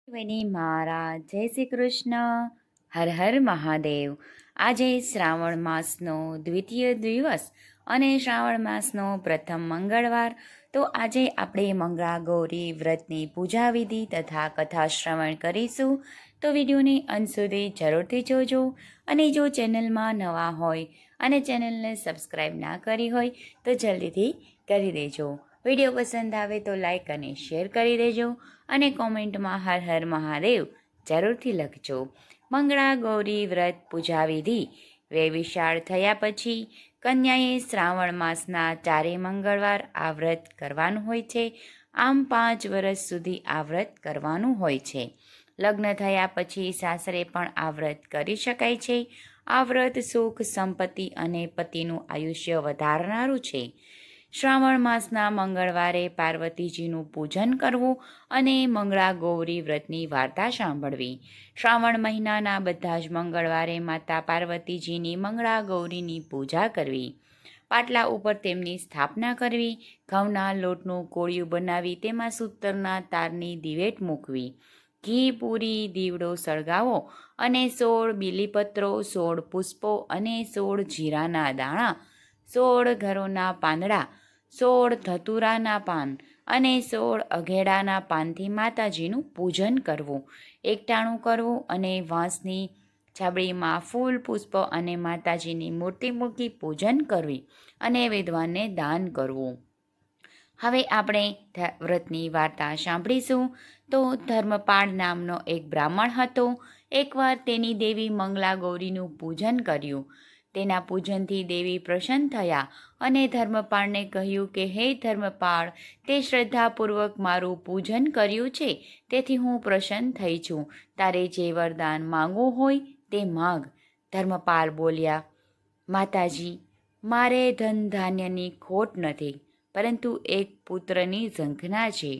વની મહારાજ જય શ્રી કૃષ્ણ. હર હર મહાદેવ. આજે શ્રાવણ માસનો દ્વિતીય દિવસ અને શ્રાવણ માસનો પ્રથમ મંગળવાર. તો આજે આપણે મંગળા ગૌરી વ્રતની પૂજા વિધિ તથા કથા શ્રવણ કરીશું. તો વિડીયોને અંત સુધી જરૂરથી જોજો. અને જો ચેનલમાં નવા હોય અને ચેનલને સબસ્ક્રાઈબ ના કરી હોય તો જલ્દીથી કરી દેજો. વિડીયો પસંદ આવે તો લાઈક અને શેર કરી દેજો અને કોમેન્ટમાં હર હર મહાદેવ જરૂરથી લખજો. મંગળા ગૌરી વ્રત પૂજા વિધિ. વેવિશાળ થયા પછી કન્યાએ શ્રાવણ માસના 4 મંગળવાર આ વ્રત કરવાનું હોય છે. આમ 5 વર્ષ સુધી આ વ્રત કરવાનું હોય છે. લગ્ન થયા પછી સાસરે પણ આ વ્રત કરી શકાય છે. આ વ્રત સુખ, સંપત્તિ અને પતિનું આયુષ્ય વધારનારું છે. શ્રાવણ માસના મંગળવારે પાર્વતીજીનું પૂજન કરવું અને મંગળા ગૌરી વ્રતની વાર્તા સાંભળવી. શ્રાવણ મહિનાના બધા જ મંગળવારે માતા પાર્વતીજીની મંગળા ગૌરીની પૂજા કરવી. પાટલા ઉપર તેમની સ્થાપના કરવી. ઘઉંના લોટનું કોળિયું બનાવી તેમાં સૂતરના તારની દિવેટ મૂકવી. ઘી, પૂરી, દીવડો સળગાવો અને 16 બીલીપત્રો, 16 પુષ્પો અને 16 જીરાના દાણા, 16 ઘરોના પાંદડા, 16 ધતુરાના પાન અને 16 અઘેડાના પાનથી માતાજીનું પૂજન કરવું. એકટાણું કરવું અને વાંસની છાબડીમાં ફૂલ, પુષ્પ અને માતાજીની મૂર્તિ મૂકી પૂજન કરવી અને વિદ્વાનને દાન કરવું. હવે આપણે વ્રતની વાર્તા સાંભળીશું. તો ધર્મપાળ નામનો એક બ્રાહ્મણ હતો. એકવાર તેની દેવી મંગલા ગૌરીનું પૂજન કર્યું. તેના પૂજનથી દેવી પ્રસન્ન થયા અને ધર્મપાળને કહ્યું કે હે ધર્મપાળ, તે શ્રદ્ધાપૂર્વક મારું પૂજન કર્યું છે, તેથી હું પ્રસન્ન થઈ છું. તારે જે વરદાન માંગવું હોય તે માંગ. ધર્મપાળ બોલ્યા, માતાજી, મારે ધન ધાન્યની ખોટ નથી, પરંતુ એક પુત્રની ઝંખના છે.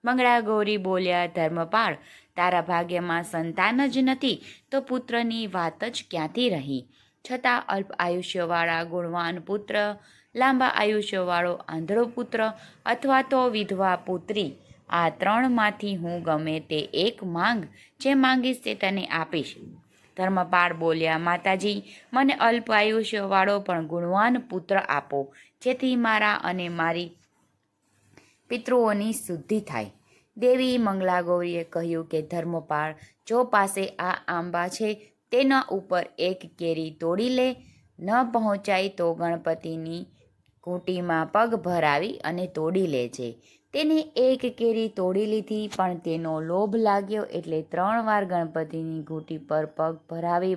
મંગળા ગૌરી બોલ્યા, ધર્મપાળ, તારા ભાગ્યમાં સંતાન જ નથી તો પુત્રની વાત જ ક્યાંથી રહી? છતાં અલ્પ આયુષ્યવાળા ગુણવાન પુત્ર, લાંબા આયુષ્યવાળો આંધળો પુત્ર અથવા તો વિધવા પુત્રી, આ 3માંથી હું ગમે તે એક માંગ. જે માંગીશ તે તને આપીશ. ધર્મપાળ બોલ્યા, માતાજી, મને અલ્પ આયુષ્યવાળો પણ ગુણવાન પુત્ર આપો, જેથી મારા અને મારી પિતૃઓની શુદ્ધિ થાય. દેવી મંગલા ગૌરીએ કહ્યું કે ધર્મપાળ, જો પાસે આ આંબા છે તેના ઉપર એક કેરી તોડી લે. ન પહોંચાય તો ગણપતિની ઘૂંટીમાં પગ ભરાવી અને તોડી લેજે. તેને એક કેરી તોડી લીધી, પણ તેનો લોભ લાગ્યો એટલે 3 વાર ગણપતિની ઘૂંટી પર પગ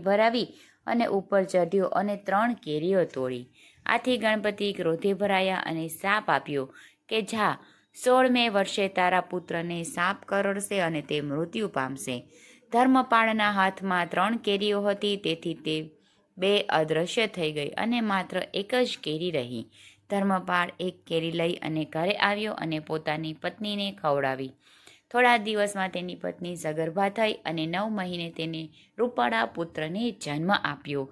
ભરાવી અને ઉપર ચઢ્યો અને 3 કેરીઓ તોડી. આથી ગણપતિ ક્રોધે ભરાયા અને શાપ આપ્યો કે જા, 16મે વર્ષે તારા પુત્રને સાપ કરડશે અને તે મૃત્યુ પામશે. ધર્મપાળના હાથમાં 3 કેરીઓ હતી, તેથી તે 2 અદૃશ્ય થઈ ગઈ અને માત્ર એક જ કેરી રહી. ધર્મપાળ એક કેરી લઈ અને ઘરે આવ્યો અને પોતાની પત્નીને ખવડાવી. થોડા દિવસમાં તેની પત્ની સગર્ભા થઈ અને 9 મહિને તેને રૂપાળા પુત્રને જન્મ આપ્યો.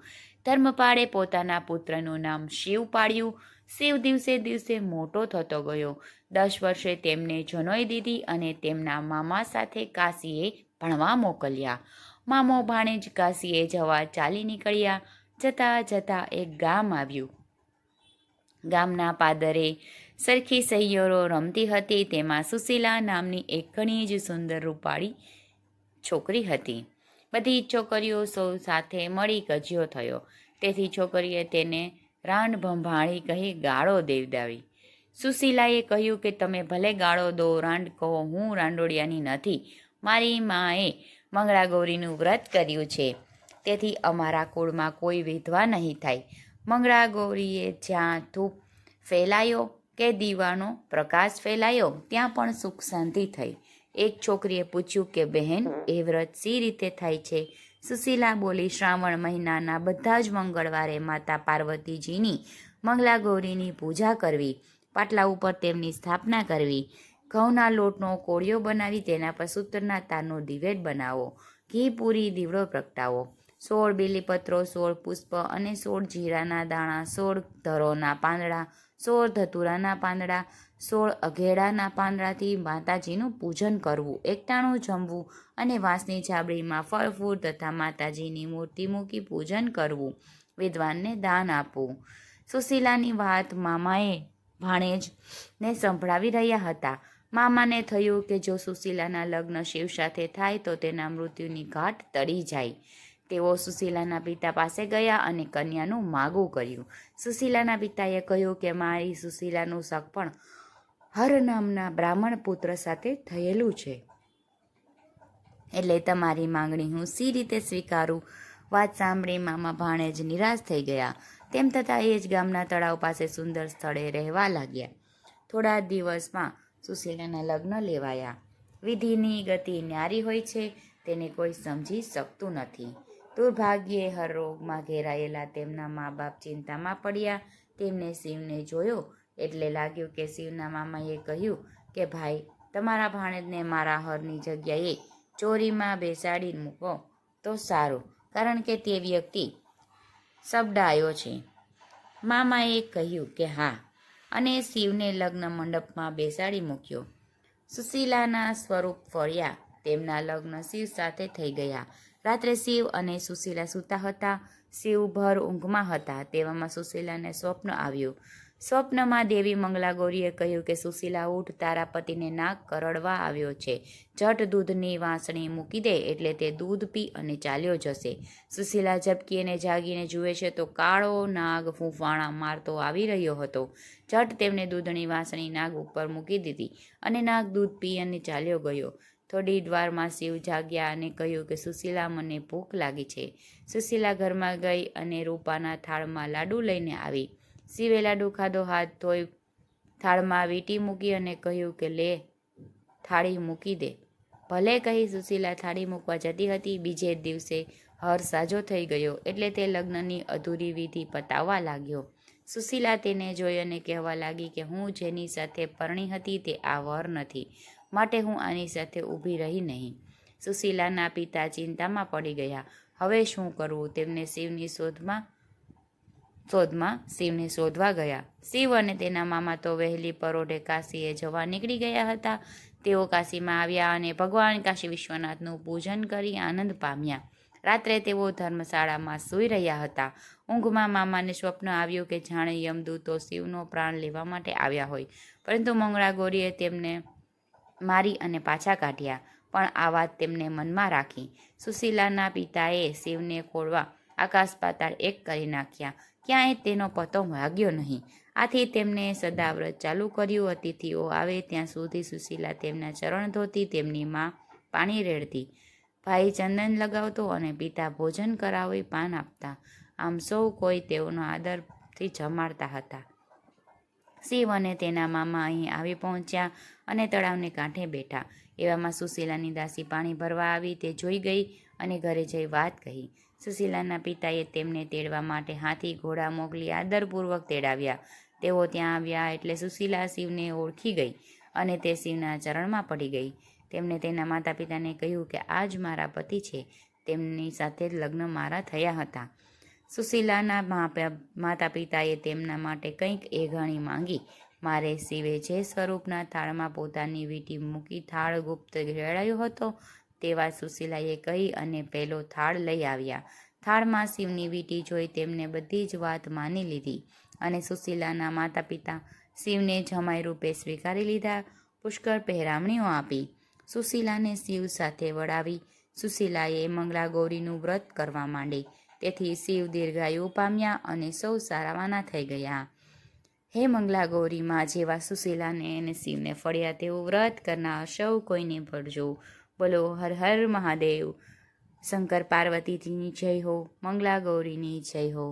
ધર્મપાળે પોતાના પુત્રનું નામ શિવ પાડ્યું. શિવ દિવસે દિવસે મોટો થતો ગયો. 10 વર્ષે તેમને જનોઈ દીધી અને તેમના મામા સાથે કાશીએ ભણવા મોકલ્યા. મામો ભાણેજ કાશીએ જવા ચાલી નીકળ્યા. જતાં જતાં એક ગામ આવ્યું. ગામના પાદરે સરખી સહિયરો રમતી હતી. તેમાં સુશીલા નામની એક ઘણી જ સુંદર રૂપાળી છોકરી હતી. બધી છોકરીઓ સૌ સાથે મળી ગજ્યો થયો. તેથી છોકરીએ તેને રાંડ ભંભાળી કહી ગાળો દેવડાવી. સુશીલાએ કહ્યું કે તમે ભલે ગાળો દો, રાંડ કહો, હું રાંડોળિયાની નથી. મારી માએ મંગળા ગૌરીનું વ્રત કર્યું છે, તેથી અમારા કુળમાં કોઈ વિધવા નહીં થાય. મંગળા ગૌરીએ જ્યાં ધૂપ ફેલાયો કે દીવાનો પ્રકાશ ફેલાયો ત્યાં પણ સુખ શાંતિ થઈ. એક છોકરીએ પૂછ્યું કે બહેન, એ વ્રત સી રીતે થાય છે? સુશીલા બોલી, શ્રાવણ મહિનાના બધા જ મંગળવારે માતા પાર્વતીજીની મંગળા ગૌરીની પૂજા કરવી. પાટલા ઉપર તેમની સ્થાપના કરવી. ઘઉંના લોટનો કોળિયો બનાવી તેના પર સૂતરના તારનો દિવેટ બનાવો. ઘી, પૂરી, દીવડો પ્રગટાવો. 16 બીલીપત્રો, 16 પુષ્પ અને 16 જીરાના દાણા, 16 ધરોના પાંદડા, 16 ધતુરાના પાંદડા, 16 અઘેડાના પાંદડાથી માતાજીનું પૂજન કરવું, એકટાણું જમવું અને વાંસની છાબડીમાં ફળ ફૂલ તથા માતાજીની મૂર્તિ મૂકી પૂજન કરવું, વિદ્વાનને દાન આપવું. સુશીલાની વાત મામાએ ભાણેજને સંભળાવી રહ્યા હતા. મામાને થયું કે જો સુશીલાના લગ્ન શિવ સાથે થાય તો તેના મૃત્યુની ઘાટ ટળી જાય. તેઓ સુશીલાના પિતા પાસે ગયા અને કન્યાનું માગું કર્યું. સુશીલાના પિતાએ કહ્યું કે મારી સુશીલાનું સગપણ હર નામના બ્રાહ્મણ પુત્ર સાથે થયેલું છે, એટલે તમારી માંગણી હું સી રીતે સ્વીકારું? વાત સાંભળી મામા ભાણેજ નિરાશ થઈ ગયા. તેમ છતાં એ જ ગામના તળાવ પાસે સુંદર સ્થળે રહેવા લાગ્યા. થોડા દિવસમાં સુશીલાના લગ્ન લેવાયા. વિધિની ગતિ ન્યારી હોય છે, તેને કોઈ સમજી શકતું નથી. દુર્ભાગ્યે હર રોગમાં ઘેરાયેલા તેમના મા બાપ ચિંતામાં પડ્યા. તેમને શિવને જોયો એટલે લાગ્યું કે શિવના મામાએ કહ્યું કે ભાઈ, તમારા ભાણેજને મારા હરની જગ્યાએ ચોરીમાં બેસાડી મૂકો તો સારું, કારણ કે તે વ્યક્તિ સબડાયો છે. મામાએ કહ્યું કે હા, અને શિવને લગ્ન મંડપમાં બેસાડી મૂક્યો. સુશીલાના સ્વરૂપ ફળ્યા. તેમના લગ્ન શિવ સાથે થઈ ગયા. રાત્રે શિવ અને સુશીલા સૂતા હતા. શિવ ભર ઊંઘમાં હતા. તેવામાં સુશીલાને સ્વપ્ન આવ્યું. સ્વપ્નમાં દેવી મંગલાગૌરીએ કહ્યું કે સુશીલા ઉઠ, તારા પતિને નાગ કરડવા આવ્યો છે. ઝટ દૂધની વાસણી મૂકી દે એટલે તે દૂધ પી અને ચાલ્યો જશે. સુશીલા ઝબકીને જાગીને જુએ છે તો કાળો નાગ ફૂંફાણા મારતો આવી રહ્યો હતો. ઝટ તેમણે દૂધની વાસણી નાગ ઉપર મૂકી દીધી અને નાગ દૂધ પી અને ચાલ્યો ગયો. થોડી વારમાં શિવ જાગ્યા અને કહ્યું કે સુશીલા, મને ભૂખ લાગી છે. સુશીલા ઘરમાં ગઈ અને રૂપાના થાળમાં લાડુ લઈને આવી. શિવે લાડુ ખાધો, હાથ ધોઈ થાળમાં વીંટી મૂકી અને કહ્યું કે લે, થાળી મૂકી દે. ભલે કહી સુશીલા થાળી મૂકવા જતી હતી. બીજે દિવસે હર સાજો થઈ ગયો એટલે તે લગ્નની અધૂરી વિધિ પતાવવા લાગ્યો. સુશીલા તેને જોઈ અને કહેવા લાગી કે હું જેની સાથે પરણી હતી તે આ વર નથી, માટે હું આની સાથે ઊભી રહી નહીં. સુશીલાના પિતા ચિંતામાં પડી ગયા. હવે શું કરવું? તેમને શિવની શોધમાં શિવને શોધવા ગયા. શિવ અને તેના મામા તો વહેલી પરોઢે કાશીએ જવા નીકળી ગયા હતા. તેઓ કાશીમાં આવ્યા અને ભગવાન કાશી વિશ્વનાથનું પૂજન કરી આનંદ પામ્યા. રાત્રે તેઓ ધર્મશાળામાં સૂઈ રહ્યા હતા. ઊંઘમાં મામાને સ્વપ્ન આવ્યું કે જાણે યમદૂતો શિવનો પ્રાણ લેવા માટે આવ્યા હોય, પરંતુ મંગળાગૌરીએ તેમને મારી અને પાછા કાઢ્યા. પણ આ વાત તેમને મનમાં રાખી. સુશીલાના પિતાએ શિવને ખોળવા આકાશ પાતાળ એક કરી નાખ્યા. ક્યાંય તેનો પતો ભાગ્યો નહીં. આથી તેમને સદાવ્રત ચાલુ કર્યું. અતિથિઓ આવે ત્યાં સુધી સુશીલા તેમના ચરણ ધોતી, તેમની માં પાણી રેડતી, ભાઈ ચંદન લગાવતો અને પિતા ભોજન કરાવી પાન આપતા. આમ સૌ કોઈ તેઓનો આદરથી જમાડતા હતા. શિવ અને તેના મામા અહીં આવી પહોંચ્યા અને તળાવને કાંઠે બેઠા. એવામાં સુશીલાની દાસી પાણી ભરવા આવી. તે જોઈ ગઈ અને ઘરે જઈ વાત કહી. સુશીલાના પિતાએ તેમને તેડવા માટે હાથી ઘોડા મોકલી આદરપૂર્વક તેડાવ્યા. તેઓ ત્યાં આવ્યા એટલે સુશીલા શિવને ઓળખી ગઈ અને તે શિવના ચરણમાં પડી ગઈ. તેમણે તેના માતા પિતાને કહ્યું કે આ જ મારા પતિ છે, તેમની સાથે લગ્ન મારા થયા હતા. સુશીલાના માતા પિતાએ તેમના માટે કંઈક એઘાણી માંગી. મારે શિવે જે સ્વરૂપના થાળમાં પોતાની વીંટી મૂકી થાળ ગુપ્ત રેડાયો હતો તે વાત સુશીલાએ કહી અને પહેલો થાળ લઈ આવ્યા. થાળમાં શિવની વીંટી જોઈ તેમને બધી જ વાત માની લીધી અને સુશીલાના માતા પિતા શિવને જમાઈ રૂપે સ્વીકારી લીધા. પુષ્કળ પહેરામણીઓ આપી. સુશીલાને શિવ સાથે વળાવી. સુશીલાએ મંગલાગૌરીનું વ્રત કરવા માંડી. તેથી શિવ દીર્ઘાયુ પામ્યા અને સૌ સારાવાના થઈ ગયા. હે મંગલાગૌરીમાં, જેવા સુશીલાને અને શિવને ફળ્યા તેવું વ્રત કરનાર સૌ કોઈને ભળજો. બોલો હર હર મહાદેવ. શંકર પાર્વતીજીની જય હો. મંગલાગૌરીની જય હો.